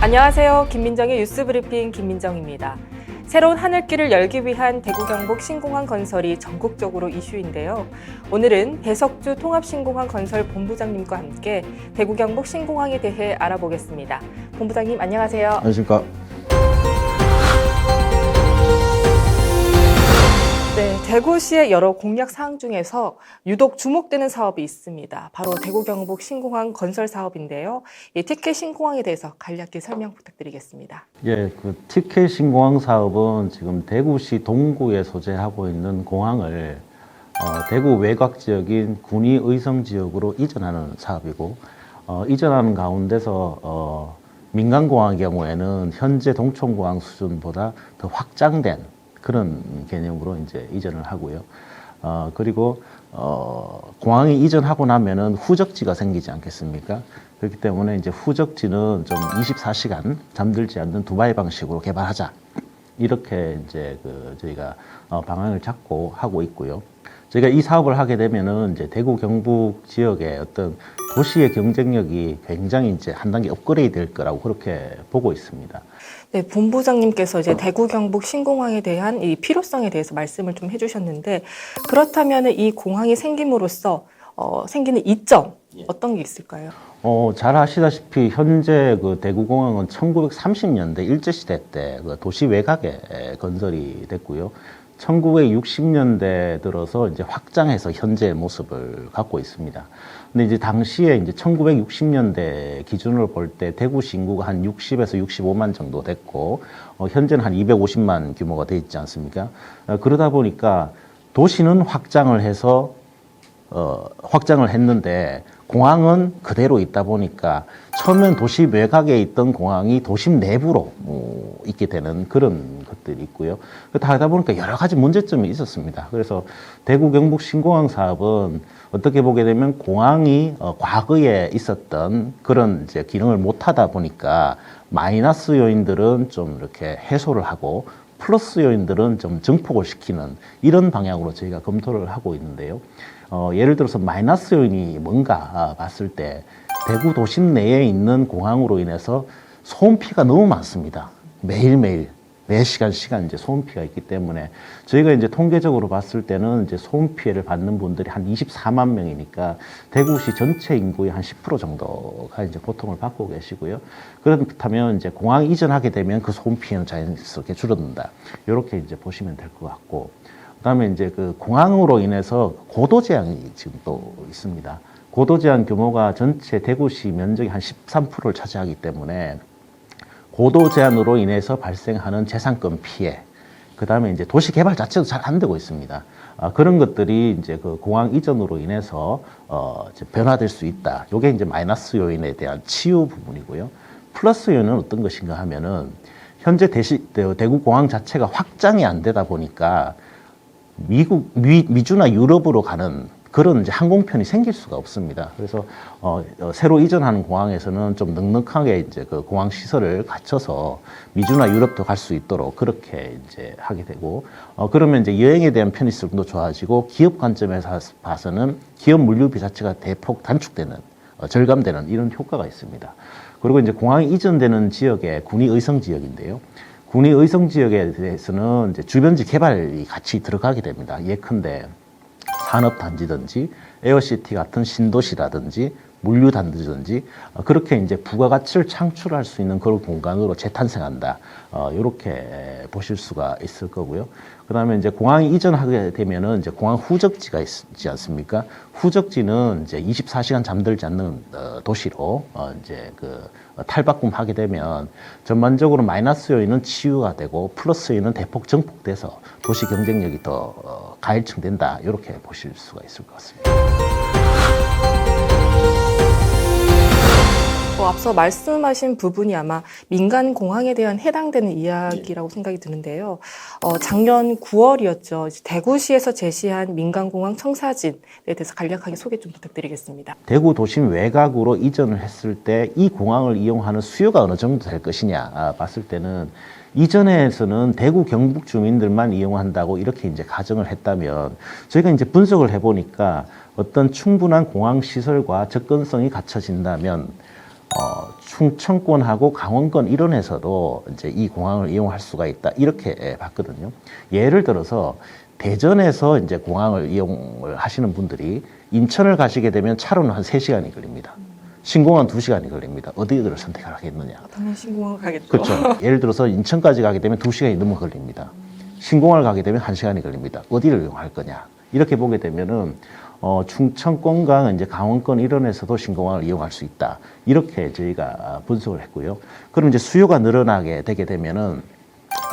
안녕하세요. 김민정의 뉴스브리핑 김민정입니다. 새로운 하늘길을 열기 위한 대구 경북 신공항 건설이 전국적으로 이슈인데요. 오늘은 배석주 통합신공항 건설 본부장님과 함께 대구 경북 신공항에 대해 알아보겠습니다. 본부장님 안녕하세요. 안녕하십니까. 네, 대구시의 여러 공약 사항 중에서 유독 주목되는 사업이 있습니다. 바로 대구 경북 신공항 건설 사업인데요. 이 TK 신공항에 대해서 간략히 설명 부탁드리겠습니다. 예, 그 TK 신공항 사업은 지금 대구시 동구에 소재하고 있는 공항을 대구 외곽 지역인 군위 의성 지역으로 이전하는 사업이고, 이전하는 가운데서 민간공항의 경우에는 현재 동촌공항 수준보다 더 확장된 그런 개념으로 이제 이전을 하고요. 그리고 공항이 이전하고 나면은 후적지가 생기지 않겠습니까? 그렇기 때문에 이제 후적지는 좀 24시간 잠들지 않는 두바이 방식으로 개발하자. 이렇게 이제 저희가 방향을 잡고 하고 있고요. 저희가 이 사업을 하게 되면은 이제 대구 경북 지역의 어떤 도시의 경쟁력이 굉장히 이제 한 단계 업그레이드 될 거라고 그렇게 보고 있습니다. 네, 본부장님께서 이제 대구 경북 신공항에 대한 이 필요성에 대해서 말씀을 좀 해주셨는데, 그렇다면 이 공항이 생김으로써 생기는 이점 어떤 게 있을까요? 잘 아시다시피 현재 그 대구공항은 1930년대 일제시대 때 그 도시 외곽에 건설이 됐고요. 1960년대 들어서 이제 확장해서 현재의 모습을 갖고 있습니다. 근데 이제 당시에 이제 1960년대 기준으로 볼 때 대구시 인구가 한 60에서 65만 정도 됐고, 현재는 한 250만 규모가 돼 있지 않습니까? 그러다 보니까 도시는 확장을 해서 확장을 했는데 공항은 그대로 있다 보니까 처음엔 도시 외곽에 있던 공항이 도심 내부로 있게 되는 그런 것들이 있고요. 다 하다 보니까 여러 가지 문제점이 있었습니다. 그래서 대구 경북 신공항 사업은 어떻게 보게 되면 공항이 과거에 있었던 그런 이제 기능을 못 하다 보니까 마이너스 요인들은 좀 이렇게 해소를 하고 플러스 요인들은 좀 증폭을 시키는 이런 방향으로 저희가 검토를 하고 있는데요. 예를 들어서 마이너스 요인이 뭔가 봤을 때 대구 도심 내에 있는 공항으로 인해서 소음피가 너무 많습니다. 매일매일 매 시간 이제 소음피가 있기 때문에 저희가 이제 통계적으로 봤을 때는 이제 소음 피해를 받는 분들이 한 24만 명이니까 대구시 전체 인구의 한 10% 정도가 이제 고통을 받고 계시고요. 그렇다면 이제 공항 이전하게 되면 그 소음 피해는 자연스럽게 줄어든다. 이렇게 이제 보시면 될 것 같고, 그다음에 이제 그 공항으로 인해서 고도 제한이 지금 또 있습니다. 고도 제한 규모가 전체 대구시 면적의 한 13%를 차지하기 때문에 고도 제한으로 인해서 발생하는 재산권 피해, 그다음에 이제 도시 개발 자체도 잘 안 되고 있습니다. 그런 것들이 이제 그 공항 이전으로 인해서 이제 변화될 수 있다. 이게 이제 마이너스 요인에 대한 치유 부분이고요. 플러스 요인은 어떤 것인가 하면은 현재 대구 공항 자체가 확장이 안 되다 보니까 미주나 유럽으로 가는 그런 이제 항공편이 생길 수가 없습니다. 그래서 새로 이전하는 공항에서는 좀 넉넉하게 이제 그 공항 시설을 갖춰서 미주나 유럽도 갈 수 있도록 그렇게 이제 하게 되고, 그러면 이제 여행에 대한 편의성도 좋아지고 기업 관점에서 봐서는 기업 물류비 자체가 대폭 단축되는 절감되는 이런 효과가 있습니다. 그리고 이제 공항이 이전되는 지역에 군위 의성 지역인데요. 군위 의성 지역에 대해서는 이제 주변지 개발이 같이 들어가게 됩니다. 예컨대 산업단지든지 에어시티 같은 신도시라든지 물류단지든지 그렇게 이제 부가가치를 창출할 수 있는 그런 공간으로 재탄생한다. 이렇게 보실 수가 있을 거고요. 그다음에 이제 공항이 이전하게 되면은 이제 공항 후적지가 있지 않습니까? 후적지는 이제 24시간 잠들지 않는 도시로 이제 그 탈바꿈하게 되면 전반적으로 마이너스 요인은 치유가 되고 플러스 요인은 대폭 증폭돼서 도시 경쟁력이 더 가일층된다. 이렇게 보실 수가 있을 것 같습니다. 앞서 말씀하신 부분이 아마 민간 공항에 대한 해당되는 이야기라고 생각이 드는데요. 작년 9월이었죠. 대구시에서 제시한 민간 공항 청사진에 대해서 간략하게 소개 좀 부탁드리겠습니다. 대구 도심 외곽으로 이전을 했을 때 이 공항을 이용하는 수요가 어느 정도 될 것이냐 봤을 때는 이전에서는 대구 경북 주민들만 이용한다고 이렇게 이제 가정을 했다면 저희가 이제 분석을 해보니까 어떤 충분한 공항 시설과 접근성이 갖춰진다면 충청권하고 강원권 일원에서도 이제 이 공항을 이용할 수가 있다 이렇게 봤거든요. 예를 들어서 대전에서 이제 공항을 이용을 하시는 분들이 인천을 가시게 되면 차로는 한 3시간이 걸립니다. 신공항 2시간이 걸립니다. 어디를 선택하겠느냐? 당연히 신공항 가겠죠. 그렇죠. 예를 들어서 인천까지 가게 되면 2시간이 넘어 걸립니다. 신공항을 가게 되면 1시간이 걸립니다. 어디를 이용할 거냐? 이렇게 보게 되면은 충청권과 이제 강원권 일원에서도 신공항을 이용할 수 있다. 이렇게 저희가 분석을 했고요. 그럼 이제 수요가 늘어나게 되게 되면은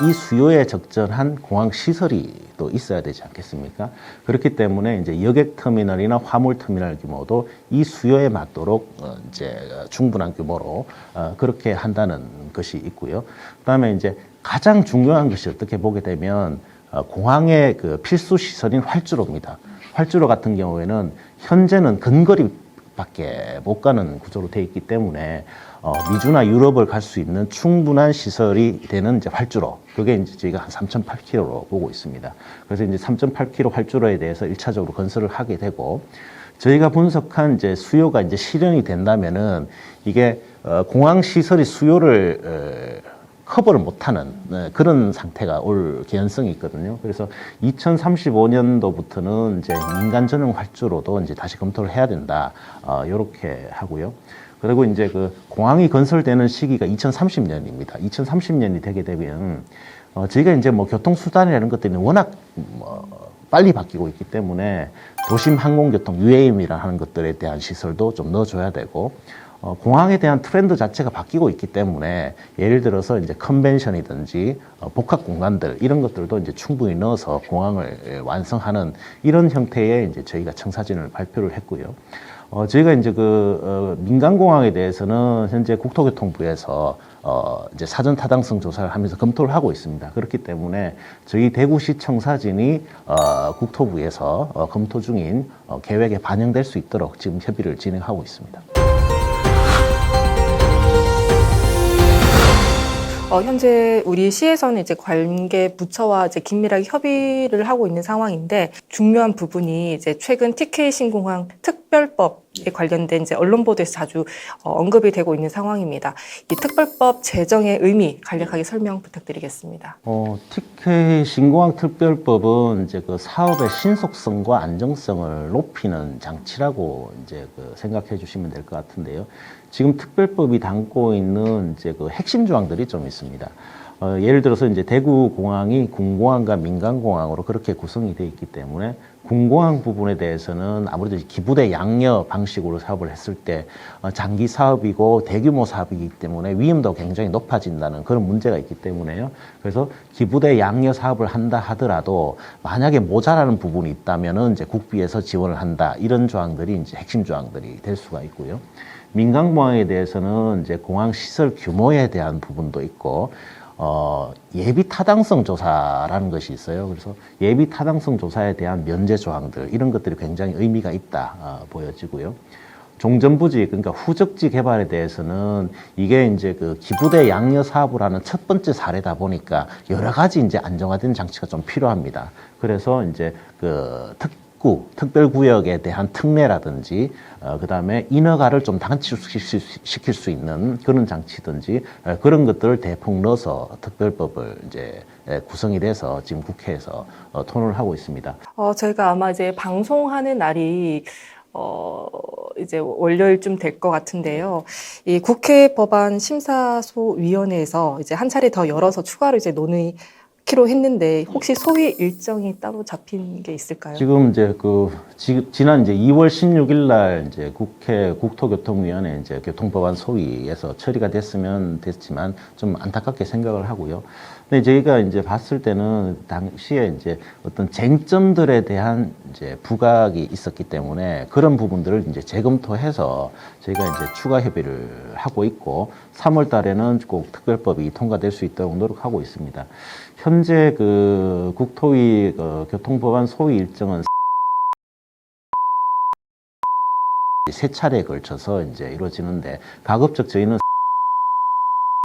이 수요에 적절한 공항 시설이 또 있어야 되지 않겠습니까? 그렇기 때문에 이제 여객 터미널이나 화물 터미널 규모도 이 수요에 맞도록 이제 충분한 규모로 그렇게 한다는 것이 있고요. 그다음에 이제 가장 중요한 것이 어떻게 보게 되면 공항의 그 필수 시설인 활주로입니다. 활주로 같은 경우에는 현재는 근거리밖에 못 가는 구조로 되어 있기 때문에 미주나 유럽을 갈 수 있는 충분한 시설이 되는 이제 활주로. 그게 이제 저희가 한 3.8km로 보고 있습니다. 그래서 이제 3.8km 활주로에 대해서 1차적으로 건설을 하게 되고, 저희가 분석한 이제 수요가 이제 실현이 된다면은 이게 공항 시설이 수요를 커버를 못하는 그런 상태가 올 개연성이 있거든요. 그래서 2035년도부터는 이제 민간 전용 활주로도 이제 다시 검토를 해야 된다. 이렇게 하고요. 그리고 이제 그 공항이 건설되는 시기가 2030년입니다. 2030년이 되게 되면 저희가 이제 뭐 교통수단이라는 것들이 워낙 빨리 바뀌고 있기 때문에 도심 항공교통 UAM이라는 것들에 대한 시설도 좀 넣어줘야 되고, 공항에 대한 트렌드 자체가 바뀌고 있기 때문에 예를 들어서 이제 컨벤션이든지 복합 공간들 이런 것들도 이제 충분히 넣어서 공항을 완성하는 이런 형태의 이제 저희가 청사진을 발표를 했고요. 저희가 이제 민간 공항에 대해서는 현재 국토교통부에서 이제 사전 타당성 조사를 하면서 검토를 하고 있습니다. 그렇기 때문에 저희 대구시 청사진이 국토부에서 검토 중인 계획에 반영될 수 있도록 지금 협의를 진행하고 있습니다. 현재 우리 시에서는 이제 관계 부처와 이제 긴밀하게 협의를 하고 있는 상황인데, 중요한 부분이 이제 최근 TK 신공항 특별법에 관련된 이제 언론 보도에서 자주 언급이 되고 있는 상황입니다. 이 특별법 제정의 의미 간략하게 설명 부탁드리겠습니다. TK 신공항 특별법은 이제 그 사업의 신속성과 안정성을 높이는 장치라고 이제 생각해 주시면 될 것 같은데요. 지금 특별법이 담고 있는 이제 그 핵심 조항들이 좀 있습니다. 예를 들어서 이제 대구 공항이 군공항과 민간공항으로 그렇게 구성이 되어 있기 때문에 군공항 부분에 대해서는 아무래도 기부대 양여 방식으로 사업을 했을 때 장기 사업이고 대규모 사업이기 때문에 위험도 굉장히 높아진다는 그런 문제가 있기 때문에요. 그래서 기부대 양여 사업을 한다 하더라도 만약에 모자라는 부분이 있다면은 이제 국비에서 지원을 한다, 이런 조항들이 이제 핵심 조항들이 될 수가 있고요. 민간공항에 대해서는 이제 공항 시설 규모에 대한 부분도 있고, 예비 타당성 조사라는 것이 있어요. 그래서 예비 타당성 조사에 대한 면제 조항들, 이런 것들이 굉장히 의미가 있다 보여지고요. 종전부지, 그러니까 후적지 개발에 대해서는 이게 이제 그 기부대 양여 사업을 하는 첫 번째 사례다 보니까 여러 가지 이제 안정화된 장치가 좀 필요합니다. 그래서 이제 특별구역에 대한 특례라든지, 그 다음에 인허가를 좀 단축시킬 수 있는 그런 장치든지, 그런 것들을 대폭 넣어서 특별법을 이제 구성이 돼서 지금 국회에서 토론을 하고 있습니다. 저희가 아마 이제 방송하는 날이 이제 월요일쯤 될 것 같은데요. 이 국회 법안 심사소위원회에서 이제 한 차례 더 열어서 추가로 이제 논의키로 했는데, 혹시 소위 일정이 따로 잡힌 게 있을까요? 지금 이제 지난 이제 2월 16일 날 이제 국회 국토교통위원회 이제 교통법안 소위에서 처리가 됐지만 좀 안타깝게 생각을 하고요. 근데 저희가 이제 봤을 때는 당시에 이제 어떤 쟁점들에 대한 이제 부각이 있었기 때문에 그런 부분들을 이제 재검토해서 저희가 이제 추가 협의를 하고 있고, 3월 달에는 꼭 특별법이 통과될 수 있도록 노력하고 있습니다. 현재 국토위 교통법안 소위 일정은 3차례에 걸쳐서 이제 이루어지는데, 가급적 저희는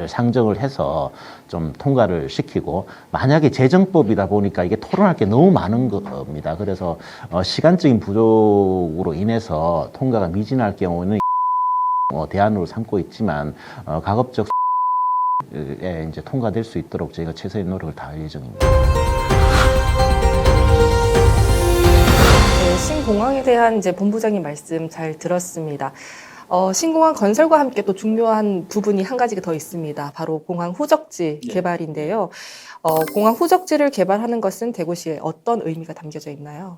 상정을 해서 좀 통과를 시키고, 만약에 재정법이다 보니까 이게 토론할 게 너무 많은 겁니다. 그래서 시간적인 부족으로 인해서 통과가 미진할 경우는 대안으로 삼고 있지만 가급적 에 이제 통과될 수 있도록 저희가 최선의 노력을 다할 예정입니다. 네, 신공항에 대한 이제 본부장님 말씀 잘 들었습니다. 신공항 건설과 함께 또 중요한 부분이 한 가지가 더 있습니다. 바로 공항 후적지 개발인데요. 공항 후적지를 개발하는 것은 대구시에 어떤 의미가 담겨져 있나요?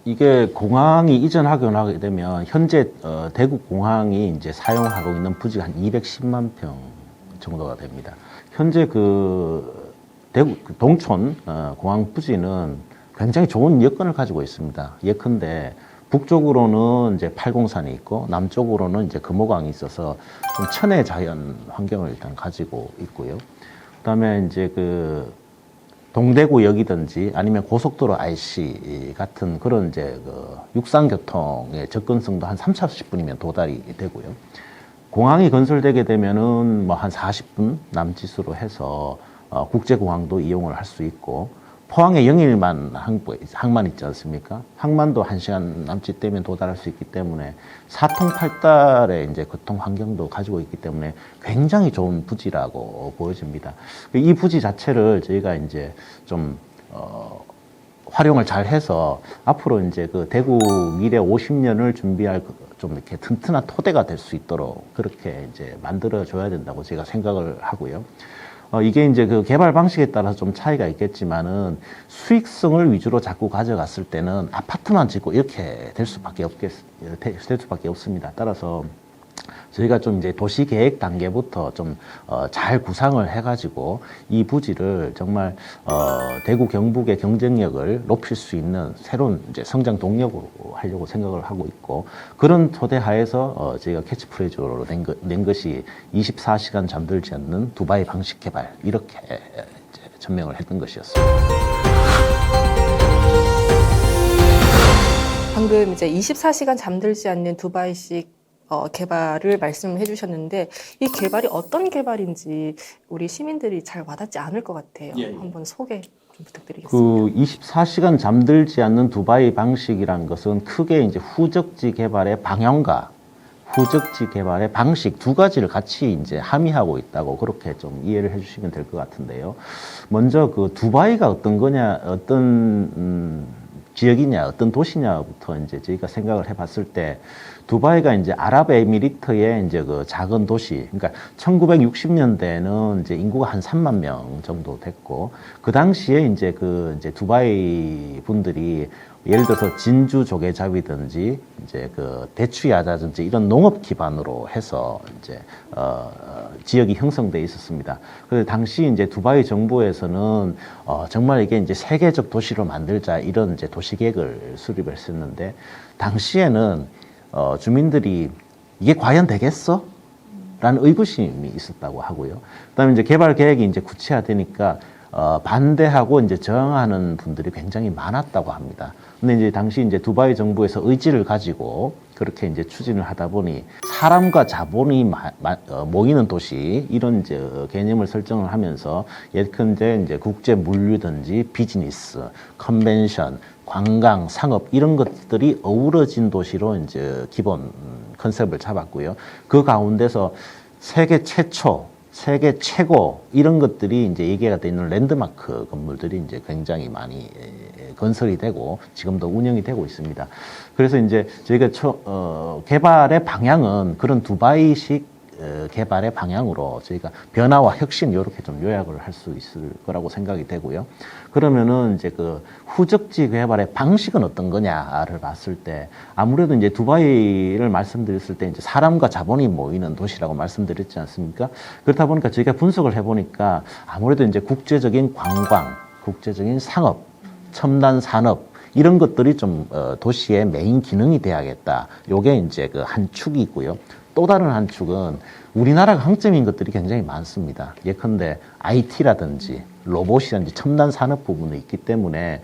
이게 공항이 이전하게 되면 현재 대구 공항이 이제 사용하고 있는 부지가 한 210만 평 정도가 됩니다. 현재 그 대구 동촌 공항 부지는 굉장히 좋은 여건을 가지고 있습니다. 예컨대 북쪽으로는 이제 팔공산이 있고 남쪽으로는 이제 금호강이 있어서 좀 천혜 자연 환경을 일단 가지고 있고요. 그다음에 이제 그 동대구역이든지 아니면 고속도로 IC 같은 그런 이제 그 육상교통의 접근성도 한 3, 40분이면 도달이 되고요. 공항이 건설되게 되면은 뭐 한 40분 남짓으로 해서 국제공항도 이용을 할 수 있고 포항에 영일만 항만 있지 않습니까? 항만도 1시간 남짓 되면 도달할 수 있기 때문에 사통팔달의 이제 교통 환경도 가지고 있기 때문에 굉장히 좋은 부지라고 보여집니다. 이 부지 자체를 저희가 이제 좀 활용을 잘 해서 앞으로 이제 그 대구 미래 50년을 준비할 좀 이렇게 튼튼한 토대가 될 수 있도록 그렇게 이제 만들어 줘야 된다고 제가 생각을 하고요. 이게 이제 그 개발 방식에 따라서 좀 차이가 있겠지만은 수익성을 위주로 자꾸 가져갔을 때는 아파트만 짓고 이렇게 될 수밖에 없습니다. 따라서 저희가 좀 이제 도시 계획 단계부터 좀 잘 구상을 해가지고 이 부지를 정말 대구 경북의 경쟁력을 높일 수 있는 새로운 이제 성장 동력으로 하려고 생각을 하고 있고 그런 토대 하에서 저희가 캐치프레이즈로 낸 것이 24시간 잠들지 않는 두바이 방식 개발 이렇게 이제 전명을 했던 것이었습니다. 방금 이제 24시간 잠들지 않는 두바이식 개발을 말씀해 주셨는데 이 개발이 어떤 개발인지 우리 시민들이 잘 와닿지 않을 것 같아요. 한번 소개 좀 부탁드리겠습니다. 그 24시간 잠들지 않는 두바이 방식이라는 것은 크게 이제 후적지 개발의 방향과 후적지 개발의 방식 두 가지를 같이 이제 함의하고 있다고 그렇게 좀 이해를 해주시면 될 것 같은데요. 먼저 그 두바이가 어떤 거냐, 어떤 지역이냐, 어떤 도시냐부터 이제 저희가 생각을 해봤을 때 두바이가 이제 아랍에미리트의 이제 그 작은 도시, 그러니까 1960년대에는 이제 인구가 한 3만 명 정도 됐고 그 당시에 이제 그 이제 두바이 분들이 예를 들어서 진주 조개잡이든지 이제 그 대추야자든지 이런 농업 기반으로 해서 이제 지역이 형성돼 있었습니다. 그래서 당시 이제 두바이 정부에서는 정말 이게 이제 세계적 도시로 만들자 이런 이제 도시 계획을 수립을 했었는데 당시에는 주민들이 이게 과연 되겠어? 라는 의구심이 있었다고 하고요. 그다음에 이제 개발 계획이 이제 구체화되니까 반대하고 이제 저항하는 분들이 굉장히 많았다고 합니다. 근데 이제 당시 이제 두바이 정부에서 의지를 가지고 그렇게 이제 추진을 하다 보니 사람과 자본이 모이는 도시 이런 이제 개념을 설정을 하면서 예컨대 이제 국제 물류든지 비즈니스, 컨벤션, 관광, 상업 이런 것들이 어우러진 도시로 이제 기본 컨셉을 잡았고요. 그 가운데서 세계 최초, 세계 최고 이런 것들이 이제 얘기가 되어 있는 랜드마크 건물들이 이제 굉장히 많이 건설이 되고 지금도 운영이 되고 있습니다. 그래서 이제 저희가 개발의 방향은 그런 두바이식 개발의 방향으로 저희가 변화와 혁신 이렇게 좀 요약을 할 수 있을 거라고 생각이 되고요. 그러면은 이제 그 후적지 개발의 방식은 어떤 거냐를 봤을 때 아무래도 이제 두바이를 말씀드렸을 때 이제 사람과 자본이 모이는 도시라고 말씀드렸지 않습니까? 그렇다 보니까 저희가 분석을 해보니까 아무래도 이제 국제적인 관광, 국제적인 상업, 첨단 산업 이런 것들이 좀 도시의 메인 기능이 돼야겠다. 요게 이제 그 한 축이 있고요. 또 다른 한 축은 우리나라가 강점인 것들이 굉장히 많습니다. 예컨대 IT라든지 로봇이라든지 첨단 산업 부분이 있기 때문에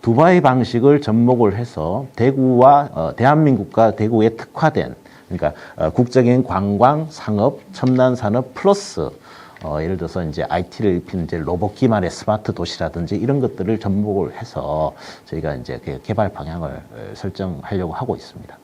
두바이 방식을 접목을 해서 대구와 대한민국과 대구에 특화된 그러니까 국적인 관광, 상업, 첨단 산업 플러스 예를 들어서 이제 IT를 입힌 이제 로봇 기반의 스마트 도시라든지 이런 것들을 접목을 해서 저희가 이제 개발 방향을 설정하려고 하고 있습니다.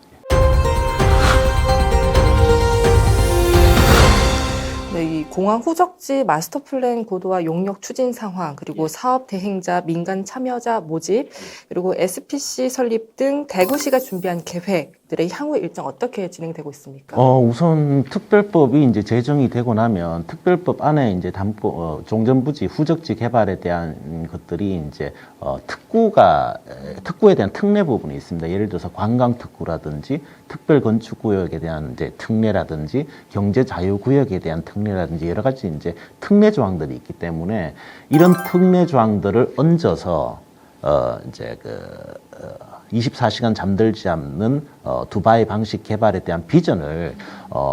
공항 후적지 마스터 플랜 고도화 용역 추진 상황, 그리고 사업 대행자, 민간 참여자 모집, 그리고 SPC 설립 등 대구시가 준비한 계획들의 향후 일정 어떻게 진행되고 있습니까? 우선 특별법이 이제 제정이 되고 나면 특별법 안에 이제 담고 종전부지 후적지 개발에 대한 것들이 이제 특구에 대한 특례 부분이 있습니다. 예를 들어서 관광 특구라든지 특별 건축 구역에 대한 이제 특례라든지 경제 자유 구역에 대한 특례라든지 여러 가지 이제 특례 조항들이 있기 때문에 이런 특례 조항들을 얹어서 이제 24시간 잠들지 않는 두바이 방식 개발에 대한 비전을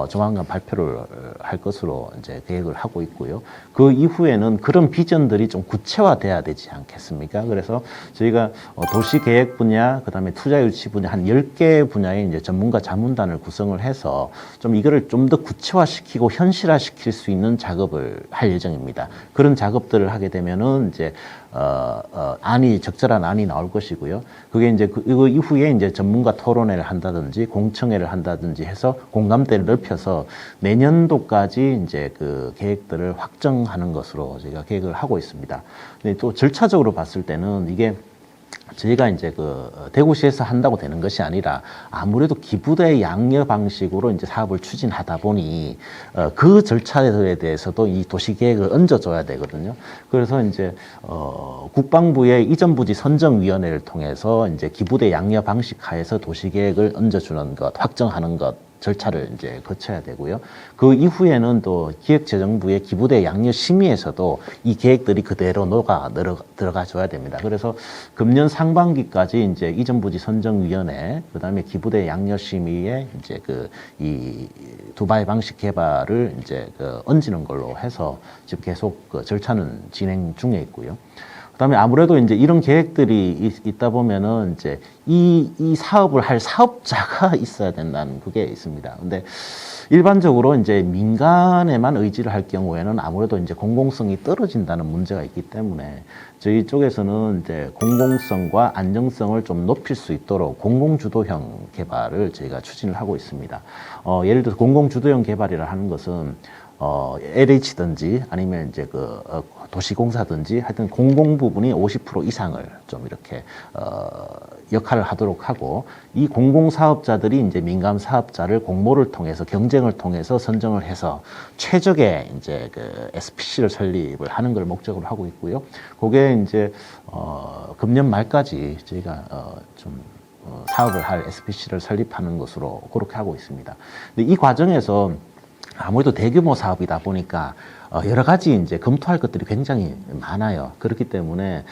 조만간 발표를 할 것으로 이제 계획을 하고 있고요. 그 이후에는 그런 비전들이 좀 구체화돼야 되지 않겠습니까? 그래서 저희가 도시 계획 분야, 그다음에 투자 유치 분야 한 10개 분야의 이제 전문가 자문단을 구성을 해서 좀 이거를 좀 더 구체화시키고 현실화시킬 수 있는 작업을 할 예정입니다. 그런 작업들을 하게 되면은 이제 적절한 안이 나올 것이고요. 그게 이제 그 이후에 이제 전문가 토론회를 한다든지 공청회를 한다든지 해서 공감대를 넓혀서 내년도까지 이제 그 계획들을 확정하는 것으로 저희가 계획을 하고 있습니다. 근데 또 절차적으로 봤을 때는 이게 저희가 이제 그 대구시에서 한다고 되는 것이 아니라 아무래도 기부대 양녀 방식으로 이제 사업을 추진하다 보니 그 절차에 대해서도 이 도시계획을 얹어줘야 되거든요. 그래서 이제 국방부의 이전부지 선정위원회를 통해서 이제 기부대 양녀 방식 하에서 도시계획을 얹어주는 것, 확정하는 것. 절차를 이제 거쳐야 되고요. 그 이후에는 또 기획재정부의 기부대 양녀 심의에서도 이 계획들이 그대로 들어가 줘야 됩니다. 그래서 금년 상반기까지 이제 이전부지 선정위원회, 그다음에 기부대 양녀 심의에 이제 이 두바이 방식 개발을 이제 얹는 걸로 해서 지금 계속 그 절차는 진행 중에 있고요. 그다음에 아무래도 이제 이런 계획들이 있다 보면은 이제 이 사업을 할 사업자가 있어야 된다는 그게 있습니다. 근데 일반적으로 이제 민간에만 의지를 할 경우에는 아무래도 이제 공공성이 떨어진다는 문제가 있기 때문에 저희 쪽에서는 이제 공공성과 안정성을 좀 높일 수 있도록 공공주도형 개발을 저희가 추진을 하고 있습니다. 예를 들어서 공공주도형 개발이라 하는 것은 LH든지 아니면 이제 도시공사든지 하여튼 공공 부분이 50% 이상을 좀 이렇게 역할을 하도록 하고 이 공공사업자들이 이제 민간 사업자를 공모를 통해서 경쟁을 통해서 선정을 해서 최적의 이제 SPC를 설립을 하는 걸 목적으로 하고 있고요. 그게 이제 금년 말까지 저희가 사업을 할 SPC를 설립하는 것으로 그렇게 하고 있습니다. 근데 이 과정에서 아무래도 대규모 사업이다 보니까 여러 가지 이제 검토할 것들이 굉장히 많아요. 그렇기 때문에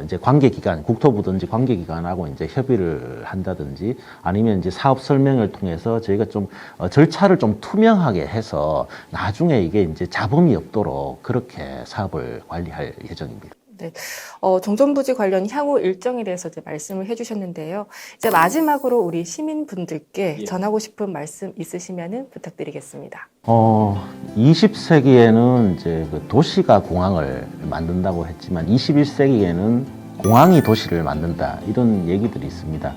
이제 관계기관, 국토부든지 관계기관하고 이제 협의를 한다든지 아니면 이제 사업 설명을 통해서 저희가 좀 절차를 좀 투명하게 해서 나중에 이게 이제 잡음이 없도록 그렇게 사업을 관리할 예정입니다. 네, 종전부지 관련 향후 일정에 대해서 이제 말씀을 해주셨는데요. 이제 마지막으로 우리 시민분들께 전하고 싶은 말씀 있으시면은 부탁드리겠습니다. 20세기에는 이제 도시가 공항을 만든다고 했지만 21세기에는 공항이 도시를 만든다 이런 얘기들이 있습니다.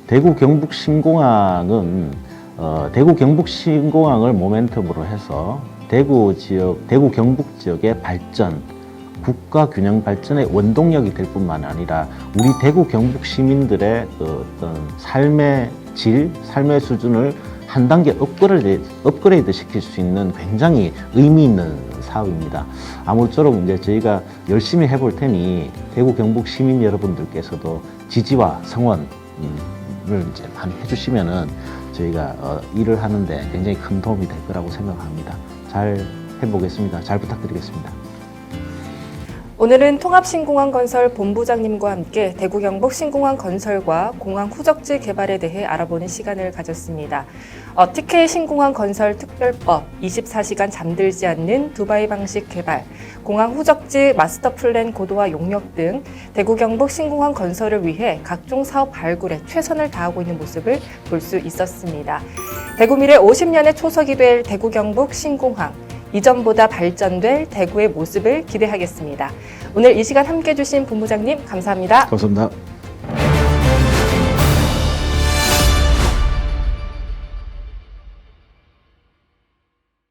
대구 경북 신공항은 대구 경북 신공항을 모멘텀으로 해서 대구 경북 지역의 발전. 국가 균형 발전의 원동력이 될 뿐만 아니라 우리 대구 경북 시민들의 어떤 삶의 질, 삶의 수준을 한 단계 업그레이드 시킬 수 있는 굉장히 의미 있는 사업입니다. 아무쪼록 이제 저희가 열심히 해볼 테니 대구 경북 시민 여러분들께서도 지지와 성원을 이제 많이 해주시면은 저희가 일을 하는데 굉장히 큰 도움이 될 거라고 생각합니다. 잘 해보겠습니다. 잘 부탁드리겠습니다. 오늘은 통합신공항건설 본부장님과 함께 대구 경북 신공항 건설과 공항 후적지 개발에 대해 알아보는 시간을 가졌습니다. TK 신공항 건설 특별법, 24시간 잠들지 않는 두바이 방식 개발, 공항 후적지 마스터 플랜 고도화 용역 등 대구 경북 신공항 건설을 위해 각종 사업 발굴에 최선을 다하고 있는 모습을 볼 수 있었습니다. 대구 미래 50년의 초석이 될 대구 경북 신공항, 이전보다 발전될 대구의 모습을 기대하겠습니다. 오늘 이 시간 함께해 주신 본부장님 감사합니다. 감사합니다.